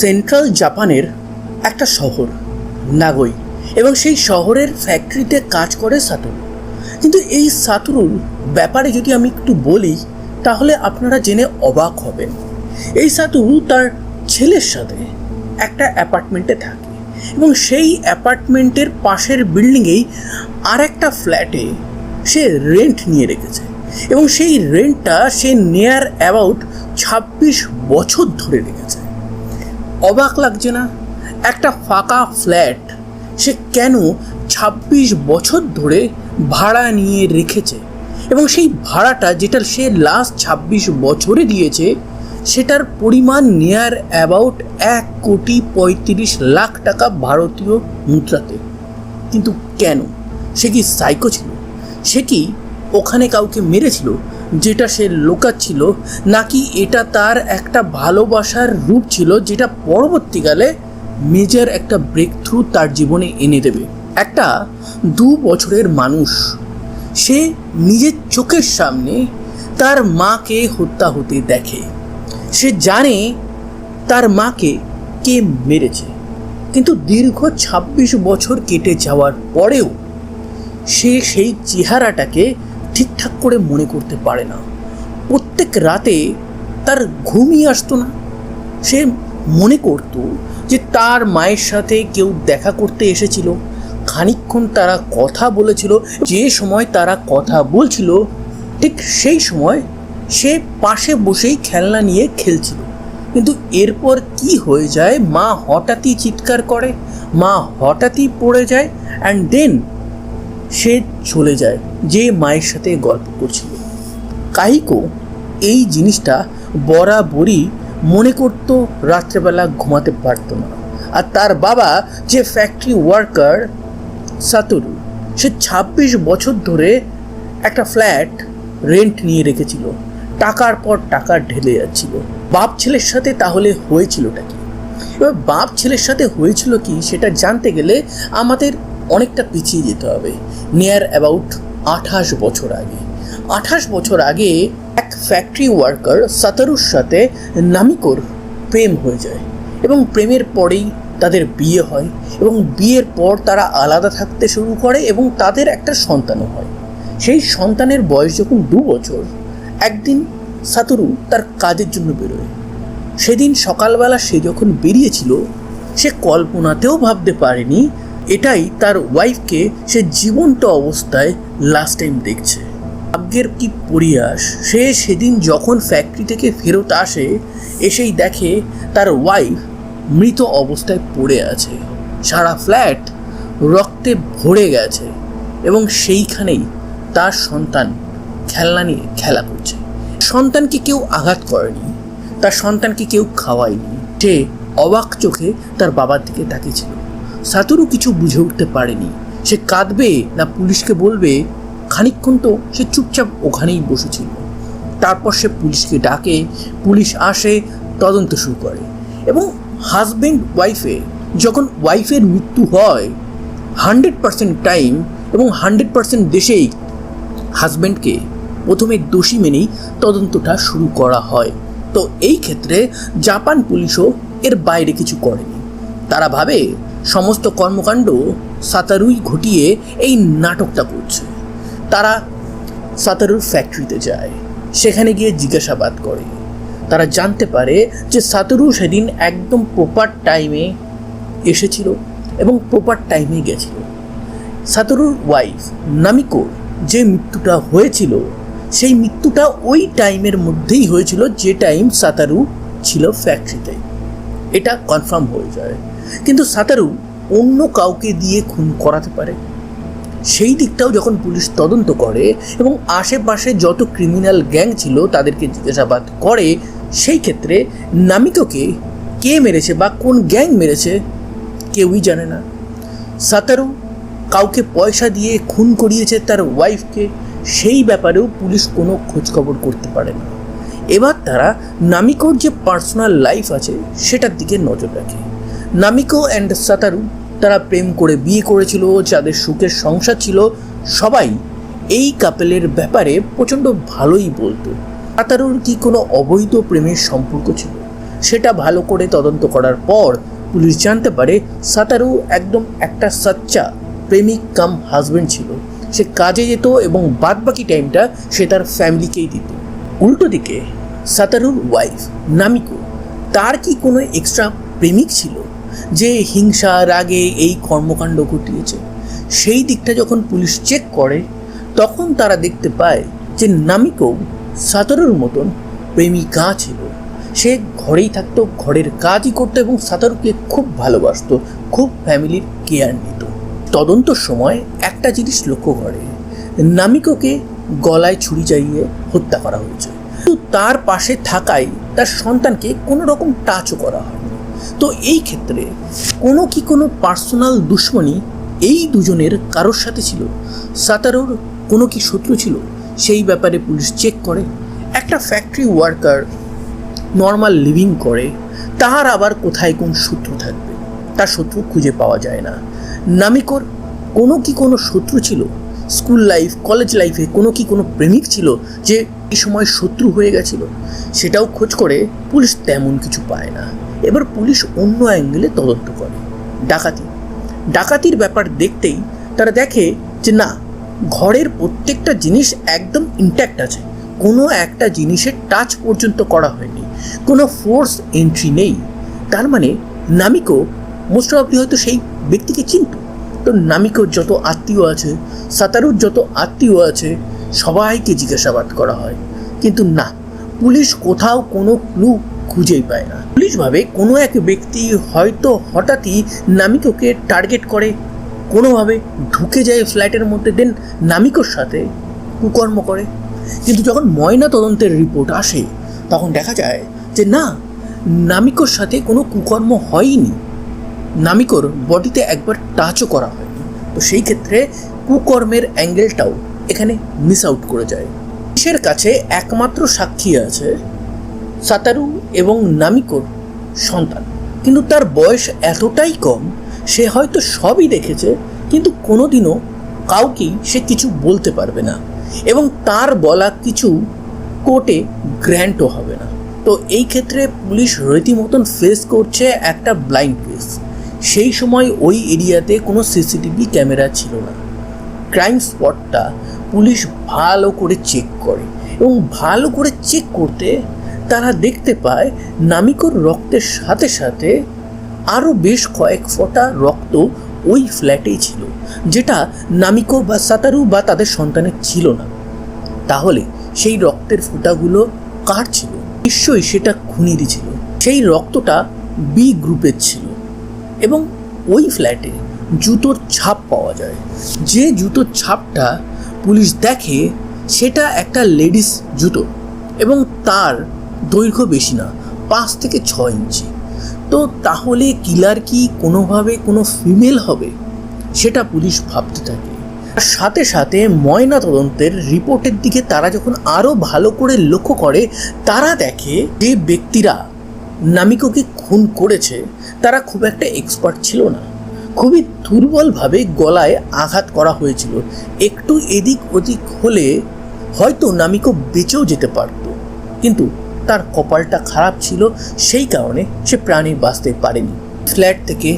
Central জাপানের একটা শহর নাগোই, এবং সেই শহরের ফ্যাক্টরিতে কাজ করে সাতোরু। কিন্তু এই সাতোরুর ব্যাপারে যদি আমি একটু বলি তাহলে আপনারা জেনে অবাক হবেন। এই সাতোরু তার ছেলের সাথে একটা অ্যাপার্টমেন্টে থাকে, এবং সেই অ্যাপার্টমেন্টের পাশের বিল্ডিংয়েই আর একটা ফ্ল্যাটে সে রেন্ট নিয়ে রেখেছে, এবং সেই রেন্টটা সে নিয়ার অ্যাবাউট 26 বছর ধরে রেখেছে। অবাক লাগছে না? একটা ফাঁকা ফ্ল্যাট সে কেন 26 বছর ধরে ভাড়া নিয়ে রেখেছে, এবং সেই ভাড়াটা যেটা সে লাস্ট 26 বছরে দিয়েছে সেটার পরিমাণ নিয়ার অ্যাবাউট 1,35,00,000 টাকা ভারতীয় মুদ্রাতে। কিন্তু কেন? সে কি সাইকো ছিল? সে কি ওখানে কাউকে মেরেছিল যেটা সে লুকাচ্ছিল, নাকি এটা তার একটা ভালোবাসার রূপ ছিল যেটা পরবর্তীকালে মেজর একটা ব্রেক থ্রু তার জীবনে এনে দেবে? একটা 2 বছরের মানুষ সে নিজের চোখের সামনে তার মাকে হত্যা হতে দেখে। সে জানে তার মাকে কে মেরেছে, কিন্তু দীর্ঘ 26 বছর কেটে যাওয়ার পরেও সে সেই চেহারাটাকে ঠিকঠাক করে মনে করতে পারে না। প্রত্যেক রাতে তার ঘুমই আসতো না। সে মনে করত যে তার মায়ের সাথে কেউ দেখা করতে এসেছিল, খানিকক্ষণ তারা কথা বলেছিল, যে সময় তারা কথা বলছিল ঠিক সেই সময় সে পাশে বসেই খেলনা নিয়ে খেলছিল। কিন্তু এরপর কি হয়ে যায়, মা হঠাৎই চিৎকার করে, মা হঠাৎই পড়ে যায়, অ্যান্ড দেন সে চলে যায় যে মায়ের সাথে গল্প করছিল। কাহিকো এই জিনিসটা বরাবরই মনে করতো, রাত্রেবেলা ঘুমাতে পারতো না। আর তার বাবা যে ফ্যাক্টরি ওয়ার্কার সাতোরু, সে 26 বছর ধরে একটা ফ্ল্যাট রেন্ট নিয়ে রেখেছিল, টাকার পর টাকা ঢেলে যাচ্ছিল। বাপ ছেলের সাথে তাহলে হয়েছিলটা কি? এবার বাপ ছেলের সাথে হয়েছিল কি সেটা জানতে গেলে আমাদের অনেকটা পিছিয়ে যেতে হবে, নিয়ার অ্যাবাউট 28 বছর আগে। 28 বছর আগে এক ফ্যাক্টরি ওয়ার্কার সাতোরুর সাথে নামিকোর প্রেম হয়ে যায়, এবং প্রেমের পরেই তাদের বিয়ে হয়, এবং বিয়ের পর তারা আলাদা থাকতে শুরু করে, এবং তাদের একটা সন্তানও হয়। সেই সন্তানের বয়স যখন 2 বছর, একদিন সাতোরু তার কাজের জন্য বেরোয়। সেদিন সকালবেলা সে যখন বেরিয়েছিল, সে কল্পনাতেও ভাবতে পারেনি এটাই তার ওয়াইফকে সে জীবন্ত অবস্থায় লাস্ট টাইম দেখছে। ভাগ্যের কি পরিহাস, সে সেদিন যখন ফ্যাক্টরি থেকে ফেরত আসে, এসেই দেখে তার ওয়াইফ মৃত অবস্থায় পড়ে আছে, সারা ফ্ল্যাট রক্তে ভরে গেছে, এবং সেইখানেই তার সন্তান খেলনা নিয়ে খেলা করছে। সন্তানকে কেউ আঘাত করেনি, তার সন্তানকে কেউ খাওয়ায়নি। সে অবাক চোখে তার বাবার দিকে তাকিয়েছিল। সাতোরু কিছু বুঝে উঠতে পারেনি, সে কাঁদবে না পুলিশকে বলবে। খানিকক্ষণ তো সে চুপচাপ ওখানেই বসেছিল। তারপর সে পুলিশকে ডাকে, পুলিশ আসে, তদন্ত শুরু করে। এবং হাজব্যান্ড ওয়াইফে যখন ওয়াইফের মৃত্যু হয় 100% টাইম এবং 100% দেশেই হাজব্যান্ডকে প্রথমে দোষী মেনেই তদন্তটা শুরু করা হয়। তো এই ক্ষেত্রে জাপান পুলিশও এর বাইরে কিছু করেনি। তারা ভাবে সমস্ত কর্মকাণ্ড সাতোরুই ঘটিয়ে এই নাটকটা করছে। তারা সাতোরুর ফ্যাক্টরিতে যায়, সেখানে গিয়ে জিজ্ঞাসাবাদ করে। তারা জানতে পারে যে সাতোরু সেদিন একদম প্রপার টাইমে এসেছিল এবং প্রপার টাইমে গেছিল। সাতোরুর ওয়াইফ নামিকোর যে মৃত্যুটা হয়েছিল, সেই মৃত্যুটা ওই টাইমের মধ্যেই হয়েছিল যে টাইম সাতোরু ছিল ফ্যাক্টরিতে। এটা কনফার্ম হয়ে যায়। কিন্তু সাতোরু অন্য কাউকে দিয়ে খুন করাতে পারে, সেই দিকটাও যখন পুলিশ তদন্ত করে এবং আশেপাশে যত ক্রিমিনাল গ্যাং ছিল তাদেরকে জিজ্ঞাসাবাদ করে, সেই ক্ষেত্রে নামিকোকে কে মেরেছে বা কোন গ্যাং মেরেছে কেউই জানে না। সাতোরু কাউকে পয়সা দিয়ে খুন করিয়েছে তার ওয়াইফকে, সেই ব্যাপারেও পুলিশ কোনো খোঁজখবর করতে পারে না। এবার তারা নামিকোর যে পার্সোনাল লাইফ আছে সেটার দিকে নজর রাখে। নামিকো অ্যান্ড সাতোরু তারা প্রেম করে বিয়ে করেছিল, যাদের সুখের সংসার ছিল, সবাই এই কাপেলের ব্যাপারে প্রচণ্ড ভালোই বলতো। সাতোরুর কি কোনো অবৈধ প্রেমের সম্পর্ক ছিল সেটা ভালো করে তদন্ত করার পর পুলিশ জানতে পারে সাতারু একদম একটা সচ্চা প্রেমিক কাম হাজবেন্ড ছিল। সে কাজে যেত এবং বাদবাকি টাইমটা সে তার ফ্যামিলিকেই দিত। উল্টো দিকে সাতারুর ওয়াইফ নামিকো, তার কি কোনো এক্সট্রা প্রেমিক ছিল যে হিংসা রাগে এই কর্মকাণ্ড ঘটিয়েছে? সেই দিকটা যখন পুলিশ চেক করে তখন তারা দেখতে পায় যে নামিকো সাতারুর মতন প্রেমিকা ছিল। সে ঘরেই থাকতো, ঘরের কাজই করতো এবং সাতারুকে খুব ভালোবাসতো, খুব ফ্যামিলির কেয়ার নিত। তদন্তর সময় একটা জিনিস লক্ষ্য করে, নামিকোকে গলায় ছুরি চালিয়ে হত্যা করা হয়েছে, কিন্তু তার পাশে থাকায় তার সন্তানকে কোনো রকম টাচও করা হয়নি। তো এই ক্ষেত্রে কোনো পার্সোনাল দুশ্মনী এই দুজনের কারোর সাথে ছিল? সাতারুর কোনো কি শত্রু ছিল? সেই ব্যাপারে পুলিশ চেক করে। একটা ফ্যাক্টরি ওয়ার্কার নর্মাল লিভিং করে, তার আবার কোথায় কোন শত্রু থাকবে? তার শত্রু খুঁজে পাওয়া যায় না। নামিকোর কোনো শত্রু ছিল? স্কুল লাইফ, কলেজ লাইফে কোনো প্রেমিক ছিল যে এই সময় শত্রু হয়ে গেছিল? সেটাও খোঁজ করে পুলিশ তেমন কিছু পায় না। এবার পুলিশ অন্য অ্যাঙ্গেলে তদন্ত করে। ডাকাতির ব্যাপার দেখতেই তারা দেখে যে না, ঘরের প্রত্যেকটা জিনিস একদম ইনট্যাক্ট আছে, কোনো একটা জিনিসের টাচ পর্যন্ত করা হয়নি, কোনো ফোর্স এন্ট্রি নেই। তার মানে নামিকো মোস্ট প্রবাবলি হয়তো সেই ব্যক্তিকে চিনত। তো নামিকোর যত আত্মীয় আছে, সাতারুর যত আত্মীয় আছে, সবাইকে জিজ্ঞাসাবাদ করা হয়, কিন্তু না, পুলিশ কোথাও কোনো ক্লু খুঁজেই পায় না। পুলিশ ভাবে কোনো এক ব্যক্তি হয়তো হঠাৎই নামিকোকে টার্গেট করে, কোনোভাবে ঢুকে যায় ফ্ল্যাটের মধ্যে, দেন নামিকোর সাথে কুকর্ম করে। কিন্তু যখন ময়না তদন্তের রিপোর্ট আসে তখন দেখা যায় যে না, নামিকোর সাথে কোনো কুকর্ম হয়নি, নামিকোর বডিতে একবার টাচও করা হয়নি। তো সেই ক্ষেত্রে কুকর্মের অ্যাঙ্গেলটাও এখানে মিস আউট করে যায়। পুলিশের কাছে একমাত্র সাক্ষী আছে সাতারু এবং নামিকোর সন্তান, কিন্তু তার বয়স এতটাই কম, সে হয়তো সবই দেখেছে কিন্তু কোনোদিনও কাউকেই সে কিছু বলতে পারবে না এবং তার বলা কিছু কোর্টে গ্র্যান্টও হবে না। তো এই ক্ষেত্রে পুলিশ রীতিমতন ফেস করছে একটা ব্লাইন্ড কেস। সেই সময় ওই এরিয়াতে কোনো সিসিটিভি ক্যামেরা ছিল না। ক্রাইম স্পটটা পুলিশ ভালো করে চেক করে এবং ভালো করে চেক করতে তারা দেখতে পায় নামিকোর রক্তের সাথে সাথে আরও বেশ কয়েক ফোঁটা রক্ত ওই ফ্ল্যাটেই ছিল, যেটা নামিকো বা সাতারু বা তাদের সন্তানের ছিল না। তাহলে সেই রক্তের ফোঁটাগুলো কার ছিল? নিশ্চয়ই সেটা খুনিরই ছিল। সেই রক্তটা বি গ্রুপের ছিল এবং ওই ফ্ল্যাটে জুতোর ছাপ পাওয়া যায়। যে জুতোর ছাপটা পুলিশ দেখে সেটা একটা লেডিস জুতো এবং তার দৈর্ঘ্য বেশি না, 5 থেকে 6 ইঞ্চি। তো তাহলে কিলার কি কোনোভাবে কোনো ফিমেল হবে? সেটা পুলিশ ভাবতে থাকে। আর সাথে সাথে ময়না তদন্তের রিপোর্টের দিকে তারা যখন আরও ভালো করে লক্ষ্য করে, তারা দেখে যে ব্যক্তিরা নামিকোকে খুন করেছে তারা খুব একটা এক্সপার্ট ছিল না, খুবই দুর্বলভাবে গলায় আঘাত করা হয়েছিল। একটু এদিক ওদিক হলে হয়তো নামিকো বেঁচেও যেতে পারত, কিন্তু তার কপালটা খারাপ ছিল, সেই কারণে সে প্রাণে বাঁচতে পারেনি। ফ্ল্যাট থেকে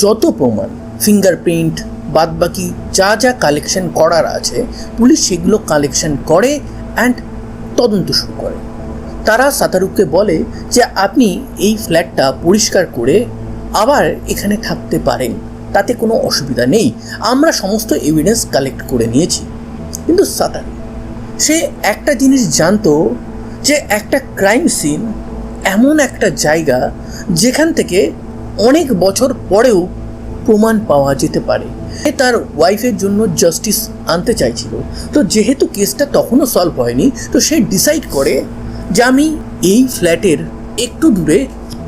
যত প্রমাণ, ফিঙ্গারপ্রিন্ট, বাদবাকি যা যা কালেকশন করার আছে পুলিশ সেগুলো কালেকশন করে অ্যান্ড তদন্ত শুরু করে। তারা সাতারুকে বলে যে আপনি এই ফ্ল্যাটটা পরিষ্কার করে আবার এখানে থাকতে পারেন, তাতে কোনো অসুবিধা নেই, আমরা সমস্ত এভিডেন্স কালেক্ট করে নিয়েছি। কিন্তু সাতারু সে একটা জিনিস জানতো যে একটা ক্রাইম সিন এমন একটা জায়গা যেখান থেকে অনেক বছর পরেও প্রমাণ পাওয়া যেতে পারে। তার ওয়াইফের জন্য জাস্টিস আনতে চাইছিল। তো যেহেতু কেসটা তখনও সলভ হয়নি, তো সে ডিসাইড করে যে আমি এই ফ্ল্যাটের একটু দূরে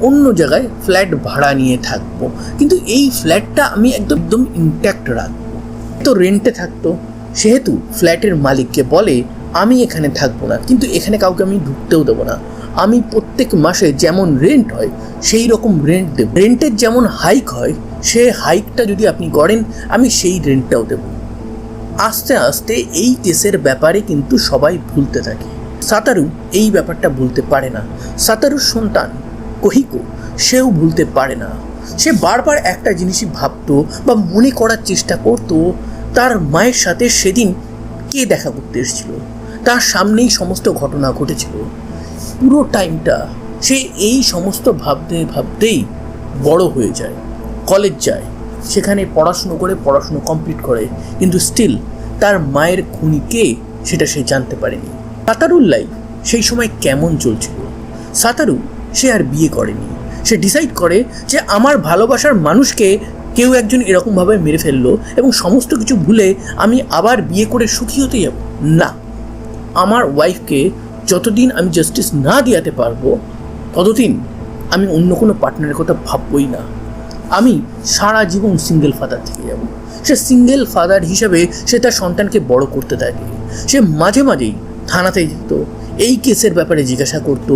অন্য জায়গায় ফ্ল্যাট ভাড়া নিয়ে থাকবো, কিন্তু এই ফ্ল্যাটটা আমি একদম ইনট্যাক্ট রাখবো। তো রেন্টে থাকতো, সেহেতু ফ্ল্যাটের মালিককে বলে আমি এখানে থাকবো না, কিন্তু এখানে কাউকে আমি ঢুকতেও দেবো না, আমি প্রত্যেক মাসে যেমন রেন্ট হয় সেই রকম রেন্ট দেব, রেন্টের যেমন হাইক হয় সে হাইকটা যদি আপনি করেন আমি সেই রেন্টটাও দেব। আস্তে আস্তে এই কেসের ব্যাপারে কিন্তু সবাই ভুলতে থাকে। সাতারু এই ব্যাপারটা বলতে পারে না। সাতারুর সন্তান কহিকো সেও ভুলতে পারে না। সে বারবার একটা জিনিসই ভাবতো বা মনে করার চেষ্টা করতো, তার মায়ের সাথে সেদিন কে দেখা করতে এসেছিল, তার সামনেই সমস্ত ঘটনা ঘটেছিল। পুরো টাইমটা সে এই সমস্ত ভাবতে ভাবতেই বড় হয়ে যায়, কলেজ যায়, সেখানে পড়াশুনো কমপ্লিট করে, কিন্তু স্টিল তার মায়ের খুনি কে সেটা সে জানতে পারেনি। সাতারুর লাইফ সেই সময় কেমন চলছিল? সাতারু সে আর বিয়ে করেনি। সে ডিসাইড করে যে আমার ভালোবাসার মানুষকে কেউ একজন এরকমভাবে মেরে ফেললো এবং সমস্ত কিছু ভুলে আমি আবার বিয়ে করে সুখী হতে যাব না। আমার ওয়াইফকে যতদিন আমি জাস্টিস না দিয়াতে পারবো ততদিন আমি অন্য কোনো পার্টনারের কথা ভাববই না। আমি সারা জীবন সিঙ্গেল ফাদার থেকে যাব। সে সিঙ্গেল ফাদার হিসেবে সে তার সন্তানকে বড় করতে থাকে। সে মাঝে মাঝেই থানাতে যেত, এই কেসের ব্যাপারে জিজ্ঞাসা করতো,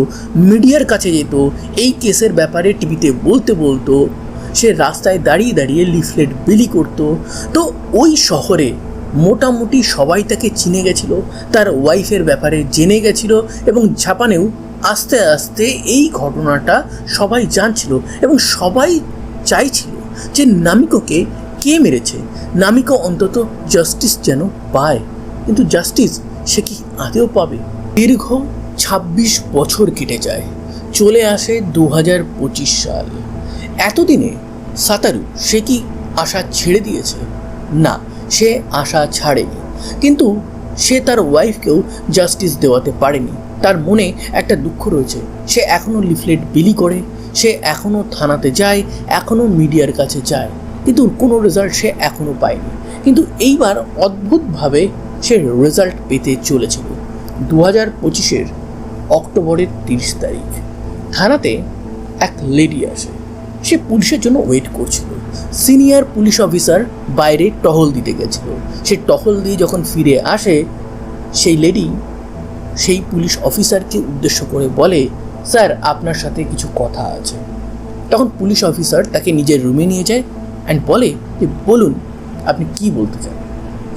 মিডিয়ার কাছে যেত, এই কেসের ব্যাপারে টিভিতে বলতো। সে রাস্তায় দাঁড়িয়ে দাঁড়িয়ে লিফলেট বিলি করতো। তো ওই শহরে মোটামুটি সবাই তাকে চিনে গেছিল, তার ওয়াইফের ব্যাপারে জেনে গেছিল এবং জাপানেও আস্তে আস্তে এই ঘটনাটা সবাই জানছিল এবং সবাই চাইছিল যে নামিকোকে কে মেরেছে, নামিকো অন্তত জাস্টিস যেন পায়। কিন্তু জাস্টিস সে কি আদেও পাবে? দীর্ঘ ২৬ বছর কেটে যায়, চলে আসে ২০২৫ সাল। এতদিনে সাতারু সে কি আশা ছেড়ে দিয়েছে? না, সে আশা ছাড়েনি, কিন্তু সে তার ওয়াইফকেও জাস্টিস দেওয়াতে পারেনি। তার মনে একটা দুঃখ রয়েছে। সে এখনও লিফলেট বিলি করে, সে এখনও থানাতে যায়, এখনও মিডিয়ার কাছে যায়, কিন্তু কোনো রেজাল্ট সে এখনও পায়নি। কিন্তু এইবার অদ্ভুতভাবে সে রেজাল্ট পেতে চলেছিল। ২০২৫ অক্টোবরের ৩০ তারিখ থানাতে এক লেডি আসে। সে পুলিশের জন্য ওয়েট করছিল। সিনিয়র পুলিশ অফিসার বাইরে টহল দিতে গেছিল। সে টহল দিয়ে যখন ফিরে আসে, সেই লেডি সেই পুলিশ অফিসারকে উদ্দেশ্য করে বলে, স্যার আপনার সাথে কিছু কথা আছে। তখন পুলিশ অফিসার তাকে নিজের রুমে নিয়ে যায় অ্যান্ড বলে যে বলুন আপনি কি বলতে চান।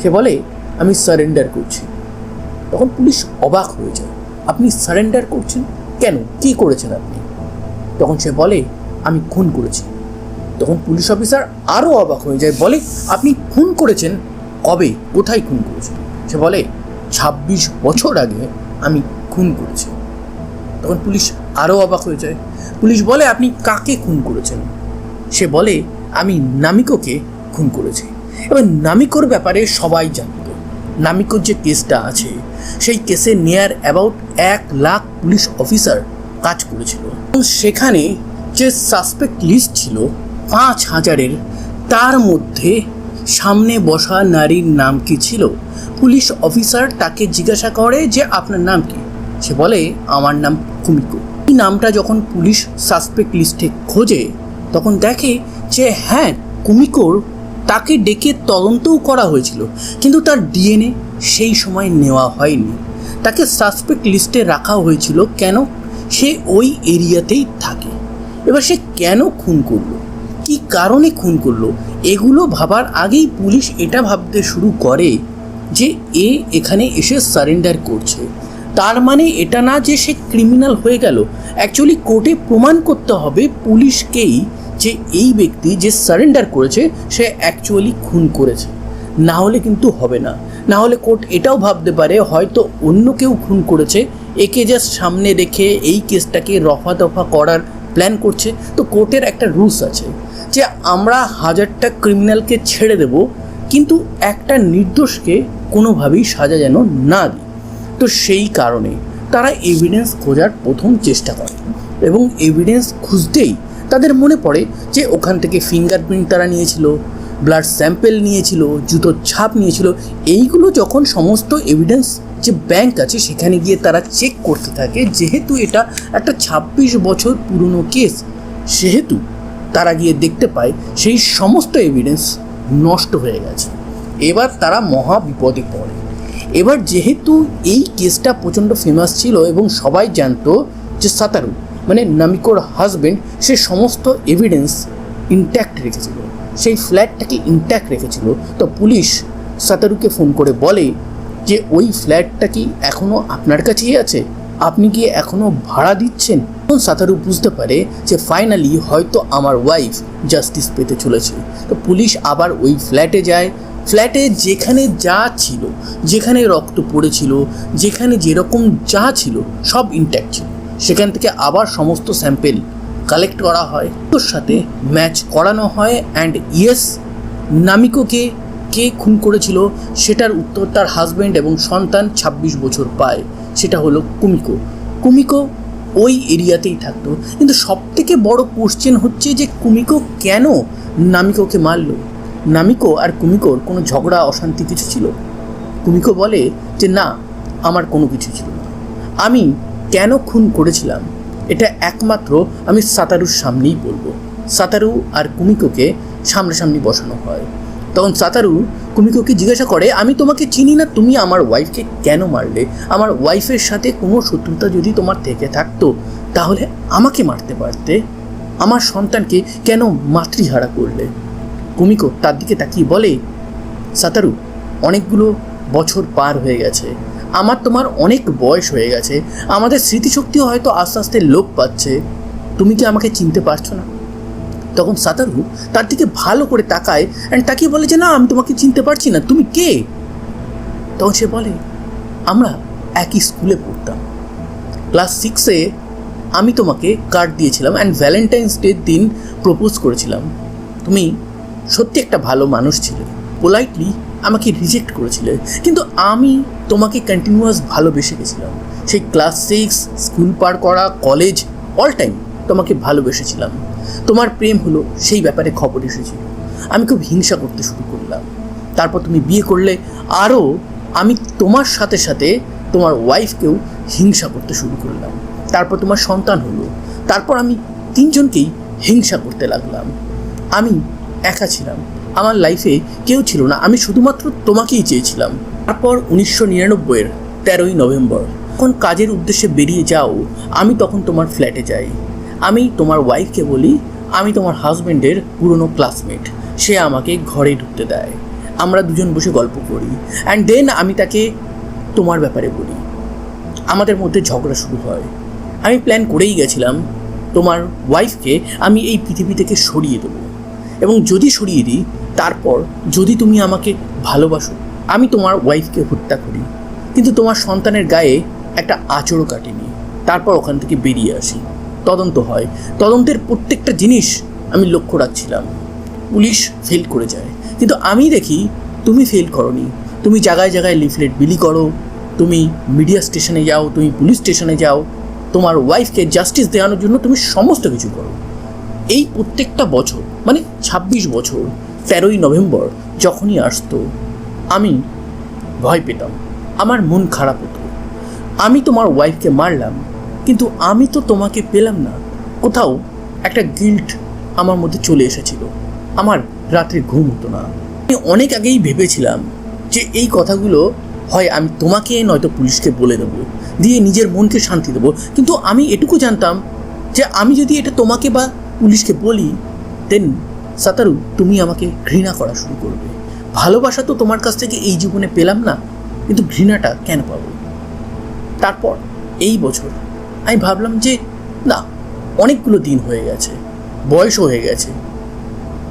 সে বলে আমি সারেন্ডার করছি। তখন পুলিশ অবাক হয়ে যায়, আপনি সারেন্ডার করছেন কেন, কি করেছেন আপনি? তখন সে বলে আমি খুন করেছি। তখন পুলিশ অফিসার আরও অবাক হয়ে যায়, বলে আপনি খুন করেছেন, কবে, কোথায় খুন করেছেন? সে বলে ২৬ বছর আগে আমি খুন করেছি। তখন পুলিশ আরও অবাক হয়ে যায়। পুলিশ বলে আপনি কাকে খুন করেছেন? সে বলে আমি নামিকোকে খুন করেছি। এবার নামিকোর ব্যাপারে সবাই জানত। নামিকোর যে কেসটা আছে সেই কেসে near about ১ lakh police officer কাজ করেছিল। সেখানে যে সাসপেক্ট লিস্ট ছিল ৫,০০০-এর, তার মধ্যে সামনে বসা নারীর নাম কি ছিল? পুলিশ অফিসার তাকে জিজ্ঞাসা করে যে আপনার নাম কি? সে বলে আমার নাম কুমিকো। এই নামটা যখন পুলিশ সাসপেক্ট লিস্টে খোঁজে তখন দেখে যে হ্যাঁ, কুমিকোর তাকে ডেকে তদন্তও করা হয়েছিল, কিন্তু তার ডিএনএ সেই সময় নেওয়া হয়নি। তাকে সাসপেক্ট লিস্টে রাখা হয়েছিল কেন? সে ওই এরিয়াতেই থাকে। এবার সে কেন খুন করলো, কি কারণে খুন করলো, এগুলো ভাবার আগেই পুলিশ এটা ভাবতে শুরু করে যে এ এখানে এসে সারেন্ডার করছে, তার মানে এটা না যে সে ক্রিমিনাল হয়ে গেল। অ্যাকচুয়ালি কোর্টে প্রমাণ করতে হবে পুলিশকেই যে এই ব্যক্তি যে সারেন্ডার করেছে সে অ্যাকচুয়ালি খুন করেছে, না হলে কিন্তু হবে না। না হলে কোর্ট এটাও ভাবতে পারে হয়তো অন্য কেউ খুন করেছে, একে জাস্ট সামনে রেখে এই কেসটাকে রফা দফা করার প্ল্যান করছে। তো কোর্টের একটা রুলস আছে যে আমরা ১০০০টা ক্রিমিনালকে ছেড়ে দেব, কিন্তু একটা নির্দোষকে কোনোভাবেই সাজা যেন না দিই। তো সেই কারণে তারা এভিডেন্স খোঁজার প্রথম চেষ্টা করে এবং এভিডেন্স খুঁজতেই তাদের মনে পড়ে যে ওখান থেকে ফিঙ্গারপ্রিন্ট তারা নিয়েছিল, ব্লাড স্যাম্পেল নিয়েছিল, জুতোর ছাপ নিয়েছিল। এইগুলো যখন সমস্ত এভিডেন্স যে ব্যাংক আছে সেখানে গিয়ে তারা চেক করতে থাকে, যেহেতু এটা একটা ২৬ বছর পুরনো কেস, সেহেতু তারা গিয়ে দেখতে পায় সেই সমস্ত এভিডেন্স নষ্ট হয়ে গেছে। এবার তারা মহা বিপদে পড়ে। এবার যেহেতু এই কেসটা প্রচণ্ড ফেমাস ছিল এবং সবাই জানতো যে সাতারু মানে নামিকোর হাজব্যান্ড সে সমস্ত এভিডেন্স ইনট্যাক্ট রেখেছিল, সেই ফ্ল্যাটটাকে ইনট্যাক্ট রেখেছিল, তো পুলিশ সাতারুকে ফোন করে বলে যে ওই ফ্ল্যাটটা কি এখনও আপনার কাছেই আছে, আপনি কি এখনও ভাড়া দিচ্ছেন? তখন সাতারু বুঝতে পারে যে ফাইনালি হয়তো আমার ওয়াইফ জাস্টিস পেতে চলেছে। তো পুলিশ আবার ওই ফ্ল্যাটে যায়। ফ্ল্যাটে যেখানে যা ছিল, যেখানে রক্ত পড়েছিল, যেখানে যেরকম যা ছিল সব ইনট্যাক্ট ছিল। সেখান থেকে আবার সমস্ত স্যাম্পেল কালেক্ট করা হয়, তোর সাথে ম্যাচ করানো হয়। অ্যান্ড ইয়েস, নামিকোকে কে খুন করেছিল সেটার উত্তর তার হাজব্যান্ড এবং সন্তান 26 বছর পায়। সেটা হলো কুমিকো। কুমিকো ওই এরিয়াতেই থাকতো। কিন্তু সবথেকে বড় কোশ্চেন হচ্ছে যে কুমিকো কেন নামিকোকে মারল? নামিকো আর কুমিকোর কোনো ঝগড়া অশান্তি কিছু ছিল? কুমিকো বলে যে না, আমার কোনো কিছু ছিল না। আমি কেন খুন করেছিলাম এটা একমাত্র আমি সাতারুর সামনেই বলবো। সাতারু আর কুমিকোকে সামনাসামনি বসানো হয়। তখন সাতারু কুমিকোকে জিজ্ঞাসা করে, আমি তোমাকে চিনি না, তুমি আমার ওয়াইফকে কেন মারলে? আমার ওয়াইফের সাথে কোনো শত্রুতা যদি তোমার থেকে থাকতো তাহলে আমাকে মারতে পারতে। আমার সন্তানকে কেন মাতৃহারা করলে? কুমিকো তার দিকে তাকিয়ে বলে, সাতারু, অনেকগুলো বছর পার হয়ে গেছে, আমার তোমার অনেক বয়স হয়ে গেছে, আমাদের স্মৃতিশক্তিও হয়তো আস্তে আস্তে লোপ পাচ্ছে। তুমি কি আমাকে চিনতে পারছো না? তখন সাতারু তার দিকে ভালো করে তাকায় অ্যান্ড তাকিয়ে বলে যে না, আমি তোমাকে চিনতে পারছি না, তুমি কে? তখন সে বলে, আমরা একই স্কুলে পড়তাম, ক্লাস 6-এ আমি তোমাকে কার্ড দিয়েছিলাম অ্যান্ড ভ্যালেন্টাইন্স ডের দিন প্রপোজ করেছিলাম। তুমি সত্যি একটা ভালো মানুষ ছিলে, পোলাইটলি আমাকে রিজেক্ট করেছিলে, কিন্তু আমি তোমাকে কন্টিনিউয়াস ভালোবেসে গেছিলাম। সেই ক্লাস 6, স্কুল পার করা, কলেজ, অল টাইম তোমাকে ভালোবেসেছিলাম। তোমার প্রেম হলো সেই ব্যাপারে খবর এসেছিল, আমি খুব হিংসা করতে শুরু করলাম। তারপর তুমি বিয়ে করলে, আরও আমি তোমার সাথে সাথে তোমার ওয়াইফকেও হিংসা করতে শুরু করলাম। তারপর তোমার সন্তান হলো, তারপর আমি তিনজনকেই হিংসা করতে লাগলাম। আমি একা ছিলাম, আমার লাইফে কেউ ছিল না, আমি শুধুমাত্র তোমাকেই চেয়েছিলাম। তারপর 1999-এর 13ই নভেম্বর যখন কাজের উদ্দেশ্যে বেরিয়ে যাও, আমি তখন তোমার ফ্ল্যাটে যাই। আমি তোমার ওয়াইফকে বলি আমি তোমার হাজব্যান্ডের পুরনো ক্লাসমেট, সে আমাকে ঘরে ঢুকতে দেয়, আমরা দুজন বসে গল্প করি। অ্যান্ড দেন আমি তাকে তোমার ব্যাপারে বলি। আমাদের মধ্যে ঝগড়া শুরু হয়। আমি প্ল্যান করেই গেছিলাম তোমার ওয়াইফকে আমি এই পৃথিবী থেকে সরিয়ে দেবো, এবং যদি সরিয়ে দিই, তারপর যদি তুমি আমাকে ভালোবাসো, আমি তোমার ওয়াইফকে হত্যা করি। কিন্তু তোমার সন্তানের গায়ে একটা আঁচড়ও কাটেনি। তারপর ওখান থেকে বেরিয়ে আসি, তদন্ত হয়, তদন্তের প্রত্যেকটা জিনিস আমি লক্ষ্য রাখছিলাম। পুলিশ ফেল করে যায়, কিন্তু আমি দেখি তুমি ফেল করনি। তুমি জায়গায় জায়গায় লিফলেট বিলি করো, তুমি মিডিয়া স্টেশনে যাও, তুমি পুলিশ স্টেশনে যাও, তোমার ওয়াইফকে জাস্টিস দেওয়ানোর জন্য তুমি সমস্ত কিছু করো। এই প্রত্যেকটা বছর, মানে 26 বছর, 13ই নভেম্বর যখনই আসতো আমি ভয় পেতাম, আমার মন খারাপ হতো। আমি তোমার ওয়াইফকে মারলাম, কিন্তু আমি তো তোমাকে পেলাম না। কোথাও একটা গিল্ট আমার মধ্যে চলে এসেছিল, আমার রাত্রে ঘুম হতো না। আমি অনেক আগেই ভেবেছিলাম যে এই কথাগুলো হয় আমি তোমাকে নয়তো পুলিশকে বলে দেবো, দিয়ে নিজের মনকে শান্তি দেবো। কিন্তু আমি এটুকু জানতাম যে আমি যদি এটা তোমাকে বা পুলিশকে বলি, দেন সাতারু তুমি আমাকে ঘৃণা করা শুরু করবে। ভালোবাসা তো তোমার কাছ থেকে এই জীবনে পেলাম না, কিন্তু ঘৃণাটা কেন পাবো? তারপর এই বছর আমি ভাবলাম যে না, অনেকগুলো দিন হয়ে গেছে, বয়সও হয়ে গেছে,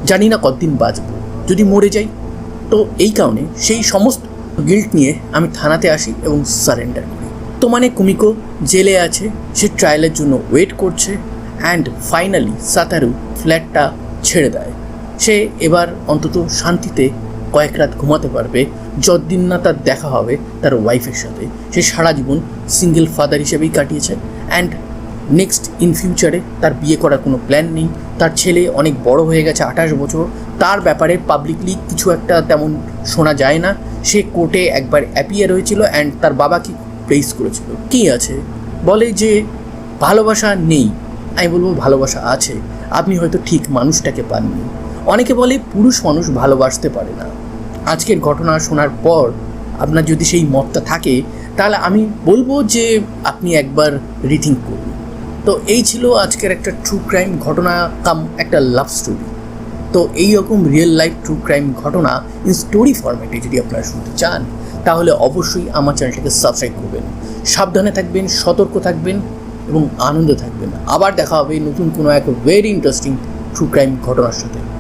জানি না কতদিন বাঁচব, যদি মরে যাই। তো এই কারণে সেই সমস্ত গিল্ট নিয়ে আমি থানাতে আসি এবং সারেন্ডার করি। তো মানে কুমিকো জেলে আছে, সে ট্রায়ালের জন্য ওয়েট করছে। অ্যান্ড ফাইনালি সাতারু ফ্ল্যাটটা ছেড়ে দেয়। সে এবার অন্তত শান্তিতে কয়েক রাত ঘুমাতে পারবে, যতদিন না তার দেখা হবে তার ওয়াইফের সাথে। সে সারা জীবন সিঙ্গেল ফাদার হিসেবেই কাটিয়েছে। অ্যান্ড নেক্সট ইন ফিউচারে তার বিয়ে করার কোনো প্ল্যান নেই। তার ছেলে অনেক বড় হয়ে গেছে, 28 বছর, তার ব্যাপারে পাবলিকলি কিছু একটা তেমন শোনা যায় না। সে কোর্টে একবার অ্যাপিয়ার হয়েছিল অ্যান্ড তার বাবাকে প্রেইজ করেছিল। কী আছে? বলে যে ভালোবাসা নেই। আমি বলবো ভালোবাসা আছে, আপনি হয়তো ঠিক মানুষটাকে পাননি। অনেকে বলে পুরুষ মানুষ ভালোবাসতে পারে না। আজকের ঘটনা শোনার পর আপনার যদি সেই মতটা থাকে, তাহলে আমি বলবো যে আপনি একবার রিথিঙ্ক করুন। তো এই ছিল আজকের একটা ট্রু ক্রাইম ঘটনা কাম একটা লাভ স্টোরি। তো এই রকম রিয়েল লাইফ ট্রু ক্রাইম ঘটনা ইন স্টোরি ফরম্যাটে যদি আপনারা শুনতে চান, তাহলে অবশ্যই আমার চ্যানেলটাকে সাবস্ক্রাইব করবেন। সাবধানে থাকবেন, সতর্ক থাকবেন, এবং আনন্দে থাকবেন। আবার দেখা হবে নতুন কোনো এক ভেরি ইন্টারেস্টিং ট্রু ক্রাইম ঘটনার সাথে।